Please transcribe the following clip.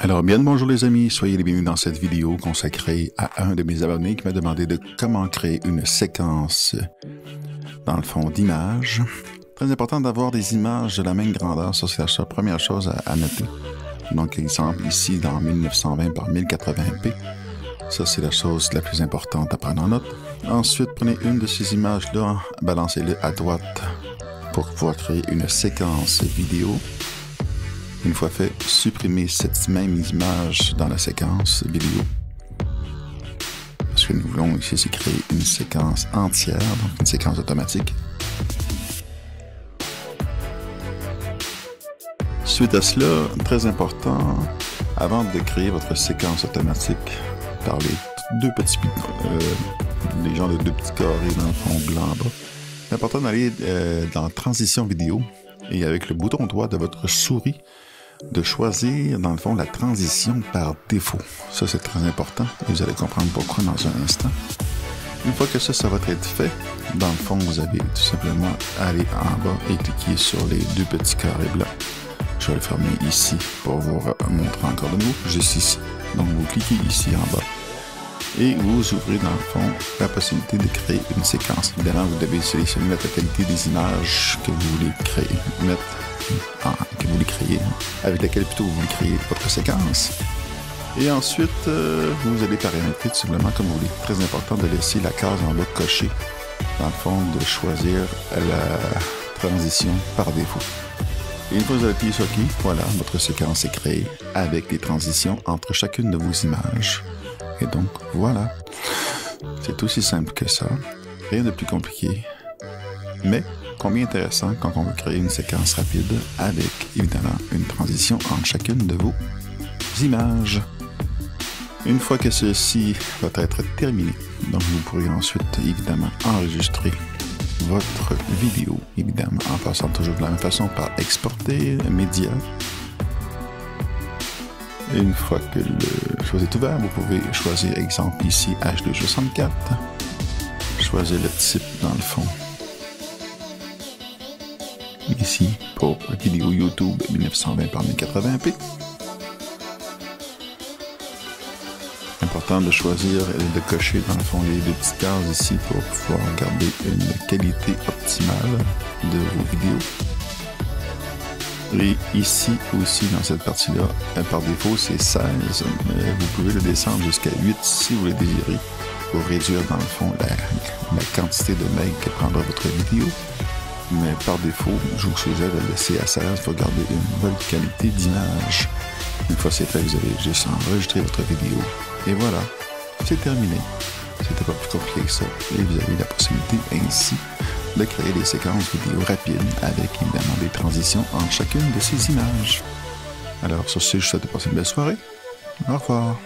Alors, bien le bonjour les amis, soyez les bienvenus dans cette vidéo consacrée à un de mes abonnés qui m'a demandé de comment créer une séquence, dans le fond, d'images. Très important d'avoir des images de la même grandeur, ça c'est la première chose à noter. Donc, exemple ici dans 1920 par 1080p, ça c'est la chose la plus importante à prendre en note. Ensuite, prenez une de ces images-là, balancez-le à droite pour pouvoir créer une séquence vidéo. Une fois fait, supprimez cette même image dans la séquence vidéo. Ce que nous voulons ici, c'est créer une séquence entière, donc une séquence automatique. Suite à cela, très important, avant de créer votre séquence automatique, par les les genres de deux petits carrés dans le fond blanc-bas, c'est important d'aller dans Transition vidéo et avec le bouton droit de votre souris, de choisir, dans le fond, la transition par défaut. Ça, c'est très important et vous allez comprendre pourquoi dans un instant. Une fois que ça va être fait, dans le fond, vous avez tout simplement à aller en bas et cliquer sur les deux petits carrés blancs. Je vais le fermer ici pour vous montrer encore de nouveau, juste ici. Donc, vous cliquez ici en bas et vous ouvrez, dans le fond, la possibilité de créer une séquence. Évidemment, vous devez sélectionner la totalité des images que vous voulez créer, avec laquelle plutôt vous voulez créer votre séquence. Et ensuite, vous allez paramétrer tout simplement comme vous voulez. Très important de laisser la case en bas cochée, dans le fond, de choisir la transition par défaut. Et une fois que vous avez appuyé sur OK, voilà, votre séquence est créée avec les transitions entre chacune de vos images. Et donc, voilà. C'est aussi simple que ça. Rien de plus compliqué. Mais combien intéressant quand on veut créer une séquence rapide avec, évidemment, une transition entre chacune de vos images. Une fois que ceci va être terminé, donc vous pourrez ensuite, évidemment, enregistrer votre vidéo, évidemment, en passant toujours de la même façon par exporter média. Et une fois que le chose est ouvert, vous pouvez choisir, exemple ici, H264. Choisir le type dans le fond. Ici, pour vidéo YouTube 1920 par 1080p. Important de choisir et de cocher dans le fond les deux petites cases ici pour pouvoir garder une qualité optimale de vos vidéos. Et ici aussi, dans cette partie-là, par défaut, c'est 16, mais vous pouvez le descendre jusqu'à 8 si vous le désirez, pour réduire dans le fond la quantité de megs que prendra votre vidéo. Mais par défaut, je vous suggère de le laisser à 16 pour garder une bonne qualité d'image. Une fois c'est fait, vous allez juste enregistrer votre vidéo. Et voilà, c'est terminé. C'était pas plus compliqué que ça. Et vous avez la possibilité ainsi de créer des séquences vidéo rapides avec évidemment des transitions entre chacune de ces images. Alors sur ce, je vous souhaite de passer une belle soirée. Au revoir.